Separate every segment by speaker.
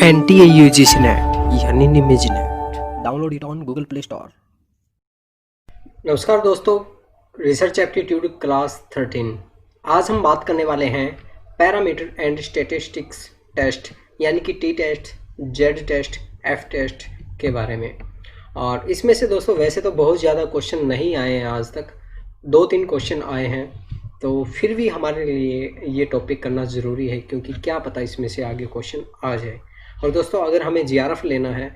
Speaker 1: NTA UGC NET यानी निमेज NET. Download it on Google Play Store. नमस्कार दोस्तों, रिसर्च एप्टीट्यूड क्लास 13। आज हम बात करने वाले हैं पैरामीटर एंड स्टैटिस्टिक्स टेस्ट यानी कि t test, z test, f test के बारे में। और इसमें से दोस्तों वैसे तो बहुत ज़्यादा क्वेश्चन नहीं आए हैं, आज तक 2-3 क्वेश्चन आए हैं, तो फिर भी हमारे लिए ये टॉपिक करना ज़रूरी है क्योंकि क्या पता इसमें से आगे क्वेश्चन आ जाए। और दोस्तों अगर हमें जीआरएफ लेना है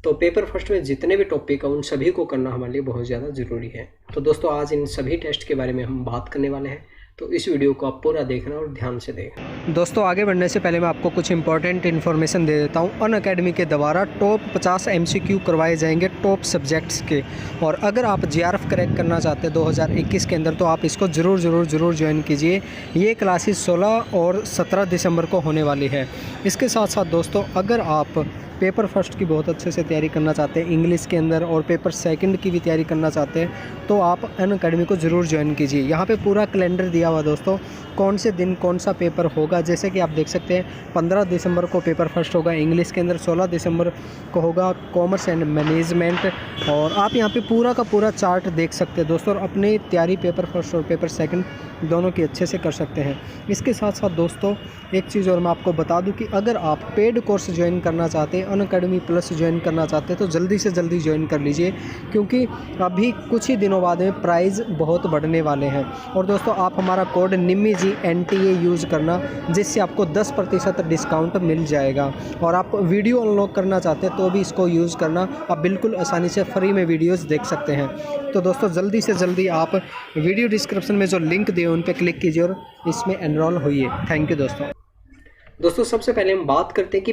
Speaker 1: तो पेपर फर्स्ट में जितने भी टॉपिक हैं उन सभी को करना हमारे लिए बहुत ज़्यादा ज़रूरी है। तो दोस्तों आज इन सभी टेस्ट के बारे में हम बात करने वाले हैं, तो इस वीडियो को आप पूरा देखना और ध्यान से देखना। दोस्तों आगे बढ़ने से पहले मैं आपको कुछ इंपॉर्टेंट इन्फॉर्मेशन दे देता हूँ। अनअकैडमी के द्वारा टॉप 50 MCQ करवाए जाएंगे टॉप सब्जेक्ट्स के, और अगर आप जीआरएफ क्रैक करना चाहते हैं 2021 के अंदर तो आप इसको ज़रूर ज्वाइन कीजिए। ये क्लासेस 16 और 17 दिसंबर को होने वाली है। इसके साथ साथ दोस्तों अगर आप पेपर फर्स्ट की बहुत अच्छे से तैयारी करना चाहते हैं इंग्लिश के अंदर और पेपर सेकंड की भी तैयारी करना चाहते हैं तो आप अनअकैडमी को ज़रूर ज्वाइन कीजिए। यहाँ पे पूरा कैलेंडर दिया हुआ दोस्तों, कौन से दिन कौन सा पेपर होगा। जैसे कि आप देख सकते हैं 15 दिसंबर को पेपर फर्स्ट होगा इंग्लिश के अंदर, 16 दिसंबर को होगा कॉमर्स एंड मैनेजमेंट, और आप यहाँ पे पूरा का पूरा चार्ट देख सकते हैं दोस्तों, और अपनी तैयारी पेपर फर्स्ट और पेपर सेकंड दोनों की अच्छे से कर सकते हैं। इसके साथ साथ दोस्तों एक चीज़ और मैं आपको बता दूं कि अगर आप पेड कोर्स ज्वाइन करना चाहते हैं, अनअकैडमी प्लस ज्वाइन करना चाहते हैं तो जल्दी से जल्दी ज्वाइन कर लीजिए क्योंकि अभी कुछ ही दिनों बाद में प्राइस बहुत बढ़ने वाले हैं। और दोस्तों आप हमारा कोड निम्मीजी NTA यूज़ करना, जिससे आपको 10% डिस्काउंट मिल जाएगा। और आप वीडियो अनलॉक करना चाहते हैं तो भी इसको यूज़ करना, आप बिल्कुल आसानी से फ्री में वीडियोज़ देख सकते हैं। तो दोस्तों जल्दी से जल्दी आप वीडियो डिस्क्रिप्शन में जो लिंक दिए उन पर क्लिक कीजिए और इसमें एनरोल होइए। थैंक यू दोस्तों सबसे पहले हम बात करते हैं कि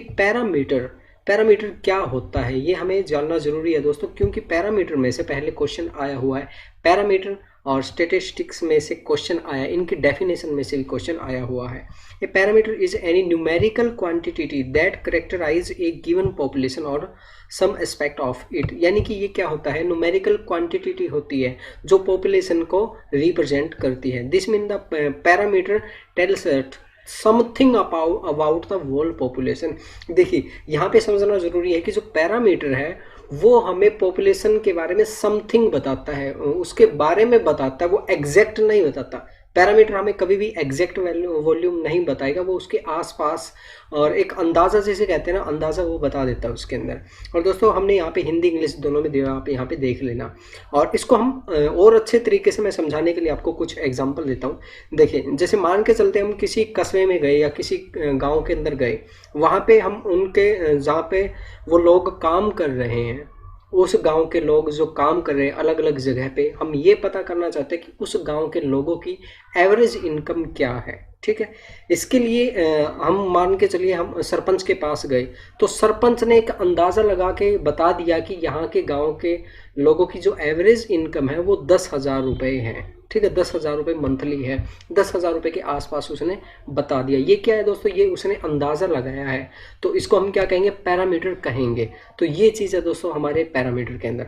Speaker 1: पैरामीटर क्या होता है, ये हमें जानना जरूरी है दोस्तों, क्योंकि पैरामीटर में से पहले क्वेश्चन आया हुआ है। पैरामीटर और स्टैटिस्टिक्स में से क्वेश्चन आया, इनकी डेफिनेशन में से भी क्वेश्चन आया हुआ है। A parameter is any numerical quantity that characterize a given population और सम एस्पेक्ट ऑफ इट। यानी कि ये क्या होता है, न्यूमेरिकल क्वांटिटी होती है जो पॉपुलेशन को रिप्रेजेंट करती है। This mean the parameter tells something about the world population. देखिए यहाँ पे समझना जरूरी है कि जो पैरामीटर है वो हमें पॉपुलेशन के बारे में समथिंग बताता है, उसके बारे में बताता है, वो एग्जैक्ट नहीं बताता। पैरामीटर हमें कभी भी एग्जैक्ट वॉल्यूम नहीं बताएगा, वो उसके आसपास और एक अंदाज़ा जैसे कहते हैं ना, अंदाज़ा वो बता देता है उसके अंदर। और दोस्तों हमने यहाँ पे हिंदी इंग्लिश दोनों में दिया, आप यहाँ पे देख लेना। और इसको हम और अच्छे तरीके से मैं समझाने के लिए आपको कुछ एग्जांपल देता हूँ। देखिए जैसे मान के चलते हम किसी कस्बे में गए या किसी गाँव के अंदर गए, वहाँ पे हम उनके जहाँ पे वो लोग काम कर रहे हैं, उस गांव के लोग जो काम कर रहे हैं अलग अलग जगह पे, हम ये पता करना चाहते हैं कि उस गांव के लोगों की एवरेज इनकम क्या है। ठीक है, इसके लिए हम मान के चलिए हम सरपंच के पास गए तो सरपंच ने एक अंदाज़ा लगा के बता दिया कि यहाँ के गांव के लोगों की जो एवरेज इनकम है वो 10,000 रुपये है। ठीक है, 10,000 रुपये मंथली है, 10,000 रुपये के आसपास उसने बता दिया। ये क्या है दोस्तों, ये उसने अंदाज़ा लगाया है, तो इसको हम क्या कहेंगे, पैरामीटर कहेंगे। तो ये चीज़ है दोस्तों हमारे पैरामीटर के अंदर।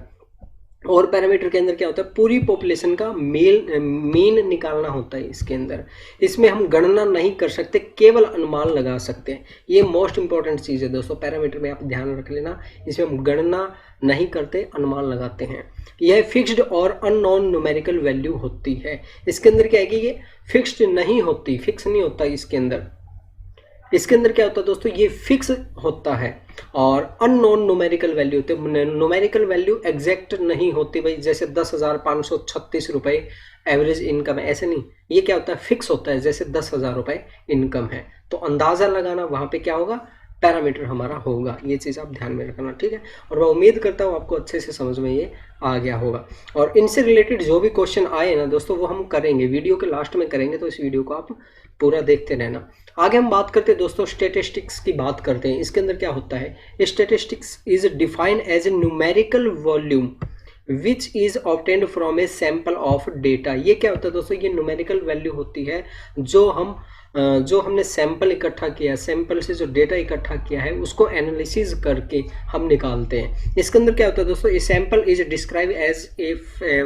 Speaker 1: और पैरामीटर के अंदर क्या होता है, पूरी पॉपुलेशन का मीन निकालना होता है इसके अंदर। इसमें हम गणना नहीं कर सकते, केवल अनुमान लगा सकते हैं। ये मोस्ट इंपॉर्टेंट चीज़ है दोस्तों, पैरामीटर में आप ध्यान रख लेना, इसमें हम गणना नहीं करते, अनुमान लगाते हैं। यह फिक्स्ड और अननोन न्यूमेरिकल वैल्यू होती है। इसके अंदर क्या है कि ये फिक्स्ड नहीं होती, फिक्स नहीं होता इसके अंदर। इसके अंदर क्या होता है दोस्तों, ये फिक्स होता है। और अननोन न्यूमेरिकल वैल्यू होते हैं, न्यूमेरिकल वैल्यू एग्जैक्ट नहीं होती भाई, जैसे 10,536 रुपये एवरेज इनकम है, ऐसे नहीं। ये क्या होता है, फिक्स होता है, जैसे 10,000 रुपये इनकम है तो अंदाज़ा लगाना वहाँ पे क्या होगा, पैरामीटर हमारा होगा। ये चीज़ आप ध्यान में रखना। ठीक है, और मैं उम्मीद करता हूँ आपको अच्छे से समझ में ये आ गया होगा। और इनसे रिलेटेड जो भी क्वेश्चन आए ना दोस्तों वो हम करेंगे, वीडियो के लास्ट में करेंगे, तो इस वीडियो को आप पूरा देखते रहना। आगे हम बात करते हैं दोस्तों स्टैटिस्टिक्स की बात करते हैं। इसके अंदर क्या होता है, statistics is defined as a numerical volume which is obtained from a sample of data. ये क्या होता है दोस्तों, ये न्यूमेरिकल वैल्यू होती है जो हमने सैंपल इकट्ठा किया, सैंपल से जो डेटा इकट्ठा किया है उसको एनालिसिस करके हम निकालते हैं। इसके अंदर क्या होता है दोस्तों, a sample is describe as a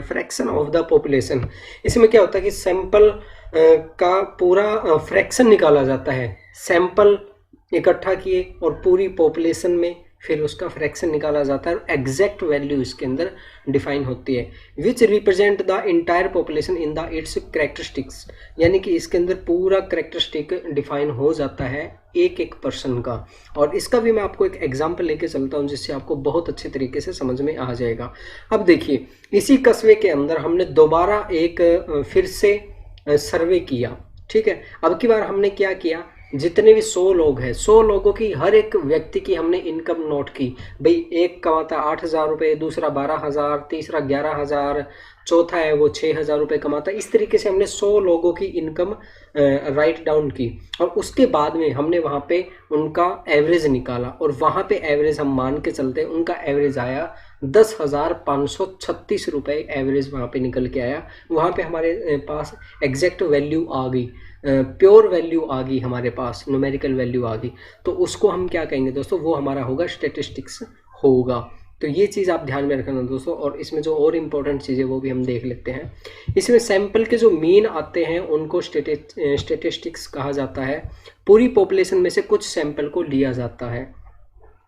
Speaker 1: fraction of the population. इसमें क्या होता है कि सैंपल का पूरा फ्रैक्शन निकाला जाता है। सैंपल इकट्ठा किए और पूरी पॉपुलेशन में फिर उसका फ्रैक्शन निकाला जाता है और एग्जैक्ट वैल्यू इसके अंदर डिफाइन होती है, which represent the entire population in the it's characteristics, यानी कि इसके अंदर पूरा कैरेक्टरिस्टिक डिफाइन हो जाता है एक एक पर्सन का। और इसका भी मैं आपको एक एग्जांपल लेके चलता हूँ जिससे आपको बहुत अच्छे तरीके से समझ में आ जाएगा। अब देखिए, इसी कस्बे के अंदर हमने दोबारा एक फिर से सर्वे किया, ठीक है। अब की बार हमने क्या किया, जितने भी 100 लोग हैं, 100 लोगों की हर एक व्यक्ति की हमने इनकम नोट की। भाई एक कमाता 8,000 रुपये, दूसरा 12,000, तीसरा 11,000, चौथा है वो 6,000 रुपये कमाता। इस तरीके से हमने 100 लोगों की इनकम राइट डाउन की और उसके बाद में हमने वहाँ पे उनका एवरेज निकाला और वहाँ पे एवरेज हम मान के चलते उनका एवरेज आया 10,536 रुपये एवरेज वहाँ पे निकल के आया। वहाँ पे हमारे पास एग्जैक्ट वैल्यू आ गई, प्योर वैल्यू आ गई हमारे पास, न्यूमेरिकल वैल्यू आ गई। तो उसको हम क्या कहेंगे दोस्तों, वो हमारा होगा स्टैटिस्टिक्स होगा। तो ये चीज़ आप ध्यान में रखना दोस्तों। और इसमें जो और इम्पोर्टेंट चीज़ें वो भी हम देख लेते हैं। इसमें सैंपल के जो मीन आते हैं उनको स्टैटिस्टिक्स कहा जाता है। पूरी पॉपुलेशन में से कुछ सैंपल को लिया जाता है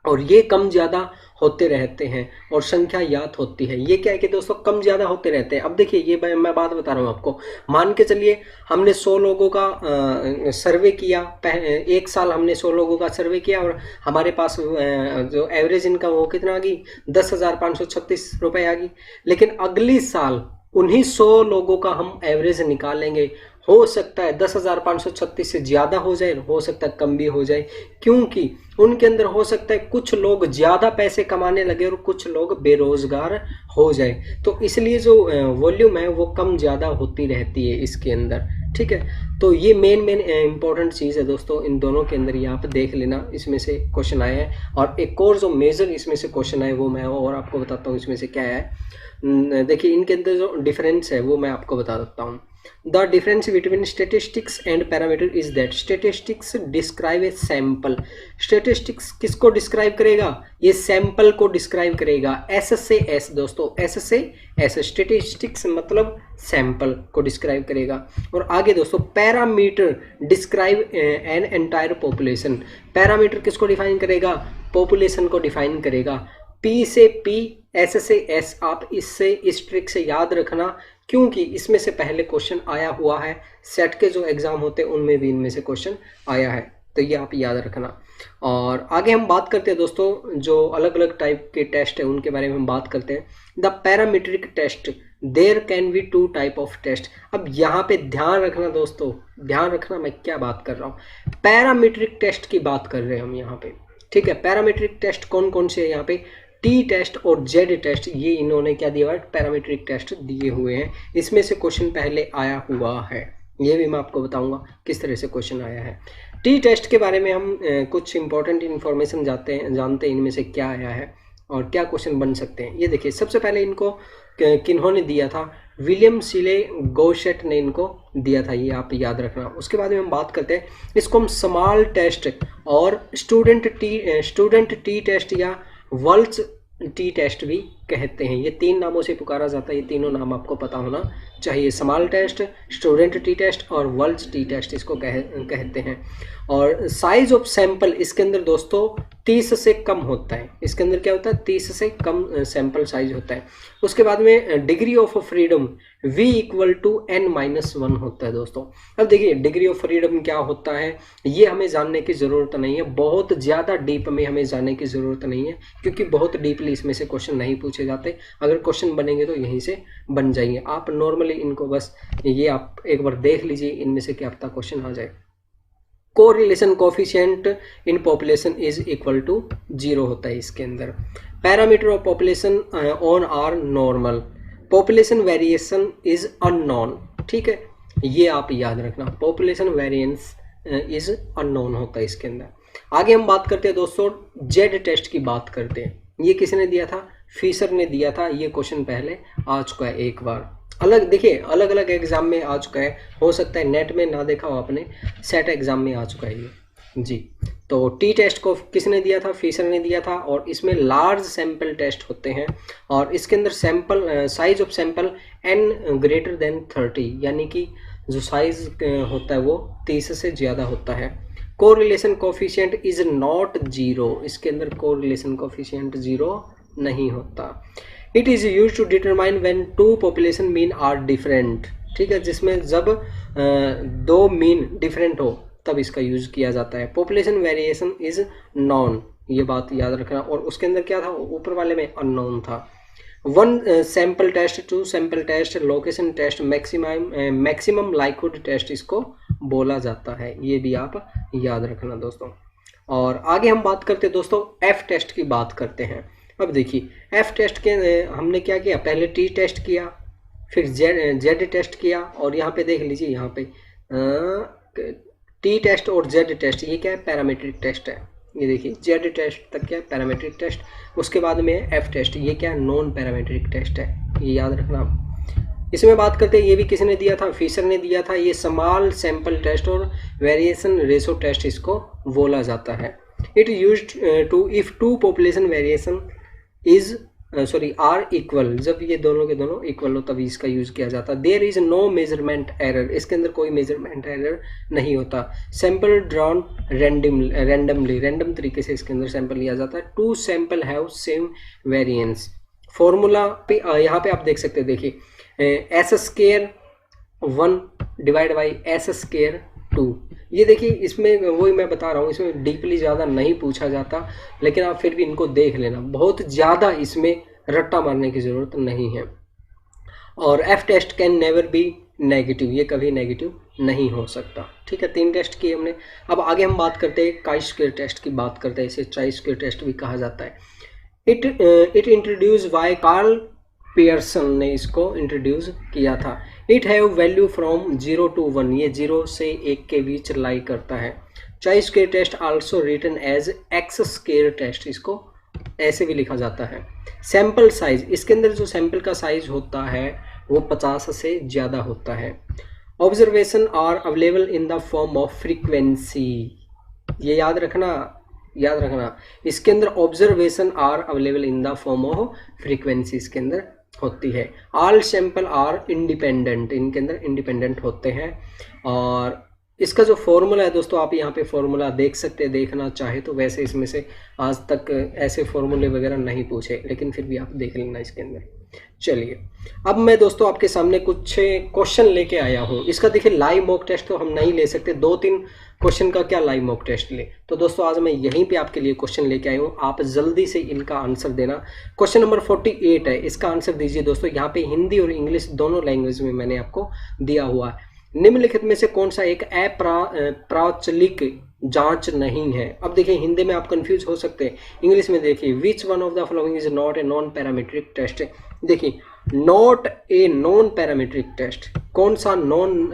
Speaker 1: और ये कम ज़्यादा होते रहते हैं और संख्या याद होती है। ये क्या है कि दोस्तों कम ज़्यादा होते रहते हैं। अब देखिए, ये मैं बात बता रहा हूँ आपको। मान के चलिए हमने 100 लोगों का सर्वे किया, एक साल हमने 100 लोगों का सर्वे किया और हमारे पास जो एवरेज इनकम वो कितना आ गई, 10,536 रुपये आ गई। लेकिन अगली साल उन्हीं 100 लोगों का हम एवरेज निकालेंगे। हो सकता है 10,536 से ज़्यादा हो जाए, हो सकता है कम भी हो जाए, क्योंकि उनके अंदर हो सकता है कुछ लोग ज़्यादा पैसे कमाने लगे और कुछ लोग बेरोजगार हो जाए। तो इसलिए जो वॉल्यूम है वो कम ज़्यादा होती रहती है इसके अंदर, ठीक है। तो ये मेन इंपॉर्टेंट चीज़ है दोस्तों, इन दोनों के अंदर ये आप देख लेना, इसमें से क्वेश्चन आए हैं। और एक और जो मेजर इसमें से क्वेश्चन आए वो मैं और आपको बताता हूँ इसमें से क्या है। देखिए, इनके अंदर जो डिफरेंस है वो मैं आपको बता देता हूँ। The difference between statistics and parameter is that statistics describe a sample. Statistics किसको डिस्क्राइब करेगा, ये सैंपल को डिस्क्राइब करेगा। S से S दोस्तों, S से S, स्टेटिस्टिक्स मतलब सैंपल को डिस्क्राइब करेगा। और आगे दोस्तों, parameter describe an entire population. Parameter किसको डिफाइन करेगा, पॉपुलेशन को डिफाइन करेगा। P से P, S से S, आप इससे इस ट्रिक से याद रखना क्योंकि इसमें से पहले क्वेश्चन आया हुआ है। सेट के जो एग्जाम होते हैं उनमें भी इनमें से क्वेश्चन आया है, तो ये आप याद रखना। और आगे हम बात करते हैं दोस्तों, जो अलग अलग टाइप के टेस्ट है उनके बारे में हम बात करते हैं। The parametric test, there can be 2 type of test. अब यहाँ पे ध्यान रखना दोस्तों, ध्यान रखना मैं क्या बात कर रहा हूँ। पैरामीट्रिक टेस्ट की बात कर रहे हैं हम यहाँ पे, ठीक है। पैरामीट्रिक टेस्ट कौन कौन से है यहाँ पे, टी टेस्ट और जेड टेस्ट, ये इन्होंने क्या दिया है, पैरामीट्रिक टेस्ट दिए हुए हैं। इसमें से क्वेश्चन पहले आया हुआ है, ये भी मैं आपको बताऊंगा किस तरह से क्वेश्चन आया है। टी टेस्ट के बारे में हम कुछ इंपॉर्टेंट इन्फॉर्मेशन जानते हैं इनमें से क्या आया है और क्या क्वेश्चन बन सकते हैं। ये देखिए, सबसे पहले इनको किन्होंने दिया था, विलियम सीले गौशेट ने इनको दिया था, ये आप याद रखना। उसके बाद में हम बात करते हैं, इसको हम स्मॉल टेस्ट और स्टूडेंट टी टेस्ट या वर्ल्स टी टेस्ट भी कहते हैं। ये 3 नामों से पुकारा जाता है, ये तीनों नाम आपको पता होना चाहिए। Small test, student t test और वर्ल्स टी टेस्ट इसको कहते हैं। और साइज ऑफ सैंपल इसके अंदर दोस्तों 30 से कम होता है। इसके अंदर क्या होता है, 30 से कम सैंपल साइज होता है। उसके बाद में degree of freedom v = n-1 होता है दोस्तों। अब देखिए, डिग्री ऑफ फ्रीडम क्या होता है ये हमें जानने की ज़रूरत नहीं है, बहुत ज़्यादा डीप में हमें जानने की ज़रूरत नहीं है, क्योंकि बहुत डीपली इसमें से क्वेश्चन नहीं पूछे जाते। अगर क्वेश्चन बनेंगे तो यहीं से बन जाएंगे। आप नॉर्मली इनको बस ये आप एक बार देख लीजिए, इनमें से क्या पता क्वेश्चन आ जाए। Correlation coefficient in population is equal to 0 होता है इसके अंदर। Parameter of population on are normal, population variation is unknown, ठीक है, ये आप याद रखना। पॉपुलेशन वेरिएंस इज अननोन होता है इसके अंदर। आगे हम बात करते हैं दोस्तों, जेड टेस्ट की बात करते हैं। ये किसने दिया था, फिशर ने दिया था। ये क्वेश्चन पहले आ चुका है एक बार, अलग देखिए अलग अलग एग्जाम में आ चुका है, हो सकता है नेट में ना देखा हो आपने, सेट एग्जाम में आ चुका है ये जी। तो टी टेस्ट को किसने दिया था, फिशर ने दिया था। और इसमें लार्ज सैंपल टेस्ट होते हैं और इसके अंदर sample size of sample n > 30, यानी कि जो साइज होता है वो 30 से ज़्यादा होता है। Correlation coefficient is not zero, इसके अंदर कोरिलेशन कोफिशिएंट जीरो नहीं होता। It is use to determine when two population mean are different, ठीक है, जिसमें जब दो मीन डिफरेंट हो तब इसका यूज किया जाता है। पॉपुलेशन वेरिएशन इज नॉन, ये बात याद रखना। और उसके अंदर क्या था, ऊपर वाले में अननोन था। One sample test, two sample test, location test, maximum likelihood test इसको बोला जाता है, ये भी आप याद रखना दोस्तों। और आगे हम बात करते हैं दोस्तों एफ टेस्ट की बात करते हैं। अब देखिए एफ टेस्ट के हमने क्या किया, पहले टी टेस्ट किया, फिर जेड टेस्ट किया, और यहाँ पे देख लीजिए, यहाँ पे टी टेस्ट और जेड टेस्ट, ये क्या है, पैरामीट्रिक टेस्ट है। ये देखिए जेड टेस्ट तक क्या है, पैरामीट्रिक टेस्ट, उसके बाद में एफ टेस्ट, ये क्या है, नॉन पैरामीट्रिक टेस्ट है, ये याद रखना। इसमें बात करते हैं, ये भी किसने दिया था, फिशर ने दिया था, ये स्मॉल सैंपल टेस्ट और वेरिएशन रेशो टेस्ट इसको बोला जाता है। It used to if two population variation is are equal, जब ये दोनों के दोनों इक्वल हो तभी इसका यूज किया जाता है। There is no measurement error, इसके अंदर कोई मेजरमेंट एरर नहीं होता। सैंपल ड्रॉन रैंडमली, रैंडम तरीके से इसके अंदर सैंपल लिया जाता है। Two sample have same variance. Formula पे यहाँ पे आप देख सकते हैं, देखिए s square 1 divide by s square 2, ये देखिए इसमें वही मैं बता रहा हूँ, इसमें डीपली ज़्यादा नहीं पूछा जाता, लेकिन आप फिर भी इनको देख लेना, बहुत ज़्यादा इसमें रट्टा मारने की ज़रूरत नहीं है। और f test can never be negative, ये कभी नेगेटिव नहीं हो सकता, ठीक है। 3 टेस्ट किए हमने। अब आगे हम बात करते हैं काई स्क्वायर टेस्ट की बात करते हैं, इसे चाई स्क्वायर टेस्ट भी कहा जाता है। It introduce by Karl Pearson ने इसको इंट्रोड्यूस किया था। It have value from 0 to 1, ये 0 से 1 के बीच लाई करता है। Chi square test also written as x square test, इसको ऐसे भी लिखा जाता है। सैंपल साइज, इसके अंदर जो सैंपल का साइज होता है वो 50 से ज़्यादा होता है। Observation are available in the form of frequency, ये याद रखना, इसके अंदर observation are available in the form of frequency इसके अंदर होती है। ऑल सैंपल आर इंडिपेंडेंट, इनके अंदर इंडिपेंडेंट होते हैं। और इसका जो फॉर्मूला है दोस्तों, आप यहाँ पे फॉर्मूला देख सकते हैं, देखना चाहे तो। वैसे इसमें से आज तक ऐसे फॉर्मूले वगैरह नहीं पूछे, लेकिन फिर भी आप देख लेना इसके अंदर। चलिए अब मैं दोस्तों आपके सामने कुछ क्वेश्चन लेके आया हूँ। इसका देखिए लाइव मॉक टेस्ट तो हम नहीं ले सकते, 2-3 क्वेश्चन का क्या लाइव मॉक टेस्ट ले, तो दोस्तों आज मैं यहीं पे आपके लिए क्वेश्चन लेके आया हूँ, आप जल्दी से इनका आंसर देना। क्वेश्चन नंबर 48 है, इसका आंसर दीजिए दोस्तों। यहाँ पे हिंदी और इंग्लिश दोनों लैंग्वेज में मैंने आपको दिया हुआ है। निम्नलिखित में से कौन सा एक अप्राचलिक जांच नहीं है। अब देखिए हिंदी में आप कंफ्यूज हो सकते हैं, इंग्लिश में देखिए which one of the following is not a non parametric test. देखिए not a non parametric test, कौन सा नॉन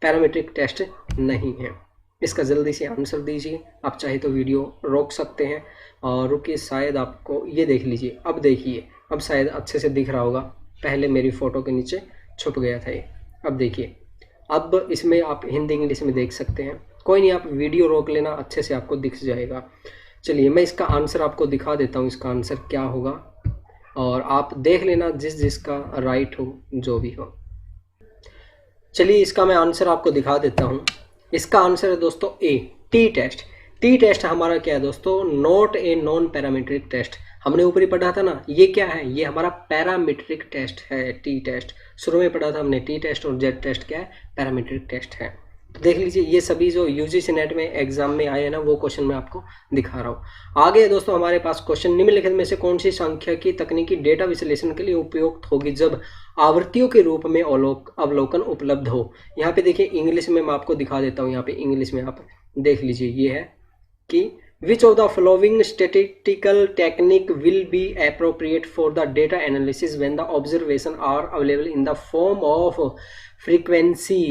Speaker 1: पैरामीट्रिक टेस्ट नहीं है, इसका जल्दी से आंसर दीजिए। आप चाहे तो वीडियो रोक सकते हैं और रुकिए, शायद आपको ये देख लीजिए। अब देखिए, अब शायद अच्छे से दिख रहा होगा, पहले मेरी फ़ोटो के नीचे छुप गया था ये। अब देखिए, अब इसमें आप हिंदी इंग्लिश में देख सकते हैं, कोई नहीं, आप वीडियो रोक लेना, अच्छे से आपको दिख जाएगा। चलिए मैं इसका आंसर आपको दिखा देता हूँ, इसका आंसर क्या होगा, और आप देख लेना जिसका राइट हो, जो भी हो। चलिए इसका मैं आंसर आपको दिखा देता हूँ। इसका आंसर है दोस्तों a, t test. T test हमारा क्या है दोस्तों, not a non parametric test. हमने ऊपर ही पढ़ा था ना, ये क्या है, ये हमारा पैरामीट्रिक टेस्ट है, टी टेस्ट। शुरू में पढ़ा था हमने टी टेस्ट, और जेड टेस्ट क्या है, पैरामीट्रिक टेस्ट है। तो देख लीजिए, ये सभी जो यूजीसी नेट में एग्जाम में आए हैं ना, वो क्वेश्चन मैं आपको दिखा रहा हूँ। आगे दोस्तों हमारे पास क्वेश्चन, निम्नलिखित में से कौन सी संख्या की तकनीकी डेटा विश्लेषण के लिए उपयुक्त होगी जब आवृत्तियों के रूप में अवलोकन उपलब्ध हो। यहाँ पे देखिए इंग्लिश में मैं आपको दिखा देता हूँ, यहाँ पे इंग्लिश में आप देख लीजिए, ये है कि Which of the following statistical technique will be appropriate for the data analysis when the observation are available in the form of frequency?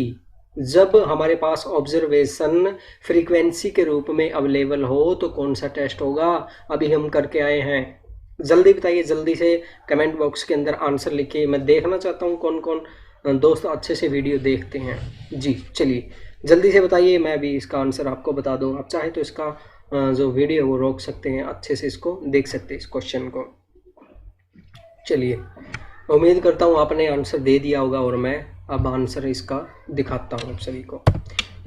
Speaker 1: जब हमारे पास ऑब्जर्वेशन फ्रीक्वेंसी के रूप में अवेलेबल हो तो कौन सा टेस्ट होगा, अभी हम करके आए हैं। जल्दी बताइए, जल्दी से कमेंट बॉक्स के अंदर आंसर लिखिए, मैं देखना चाहता हूँ कौन कौन दोस्त अच्छे से वीडियो देखते हैं। जी चलिए जल्दी से बताइए, मैं भी इसका आंसर आपको बता दूँ। आप चाहे तो इसका जो वीडियो वो रोक सकते हैं, अच्छे से इसको देख सकते हैं इस क्वेश्चन को। चलिए उम्मीद करता हूँ आपने आंसर दे दिया होगा, और मैं अब आंसर इसका दिखाता हूँ आप सभी को।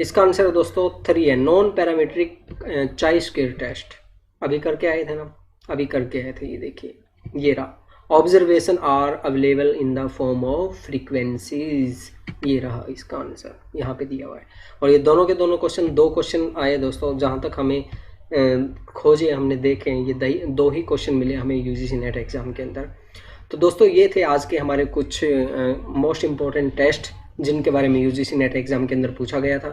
Speaker 1: इसका आंसर है दोस्तों 3 है, नॉन पैरामीट्रिक चाई स्क्वायर टेस्ट। अभी करके आए थे ना, अभी करके आए थे, ये देखिए ये रहा। Observation are available in the form of frequencies, ये रहा इसका आंसर, यहाँ पे दिया हुआ है। और ये दोनों के दोनों क्वेश्चन, 2 क्वेश्चन आए दोस्तों, जहाँ तक हमें खोजे, हमने देखे, ये 2 ही क्वेश्चन मिले हमें यूजीसी नेट एग्ज़ाम के अंदर। तो दोस्तों ये थे आज के हमारे कुछ मोस्ट इम्पॉर्टेंट टेस्ट जिनके बारे में यूजीसी नेट एग्ज़ाम के अंदर पूछा गया था।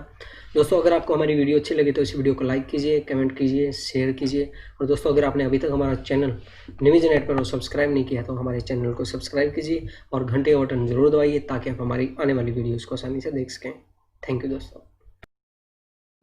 Speaker 1: दोस्तों अगर आपको हमारी वीडियो अच्छी लगी तो इस वीडियो को लाइक कीजिए, कमेंट कीजिए, शेयर कीजिए। और दोस्तों अगर आपने अभी तक हमारा चैनल निविज नेट पर सब्सक्राइब नहीं किया तो हमारे चैनल को सब्सक्राइब कीजिए और घंटे का बटन जरूर दबाइए ताकि आप हमारी आने वाली वीडियोज़ को आसानी से देख सकें। थैंक यू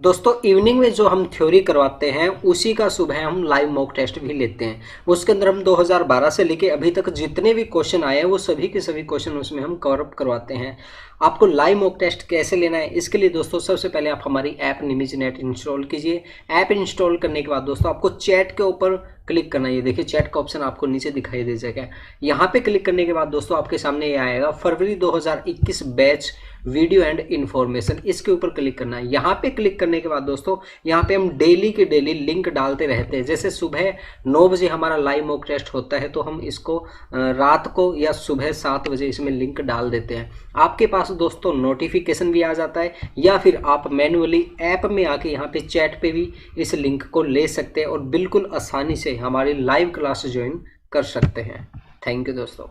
Speaker 1: दोस्तों इवनिंग में जो हम थ्योरी करवाते हैं उसी का सुबह हम लाइव मॉक टेस्ट भी लेते हैं। उसके अंदर हम 2012 से लेके अभी तक जितने भी क्वेश्चन आए हैं वो सभी के सभी क्वेश्चन उसमें हम कवर अप करवाते हैं। आपको लाइव मॉक टेस्ट कैसे लेना है, इसके लिए दोस्तों सबसे पहले आप हमारी ऐप निमिज नेट इंस्टॉल कीजिए। ऐप इंस्टॉल करने के बाद दोस्तों आपको चैट के ऊपर क्लिक करना है। ये देखिए चैट का ऑप्शन आपको नीचे दिखाई दे जाएगा। यहाँ पे क्लिक करने के बाद दोस्तों आपके सामने ये आएगा फरवरी 2021 बैच वीडियो एंड इन्फॉर्मेशन, इसके ऊपर क्लिक करना है। यहाँ पे क्लिक करने के बाद दोस्तों यहाँ पे हम डेली के डेली लिंक डालते रहते हैं। जैसे सुबह 9 बजे हमारा लाइव मॉक टेस्ट होता है तो हम इसको रात को या सुबह 7 बजे इसमें लिंक डाल देते हैं। आपके पास दोस्तों नोटिफिकेशन भी आ जाता है या फिर आप मैन्युअली ऐप में आके यहाँ पे चैट पे भी इस लिंक को ले सकते हैं और बिल्कुल आसानी से हमारी लाइव क्लास ज्वाइन कर सकते हैं। थैंक यू दोस्तों।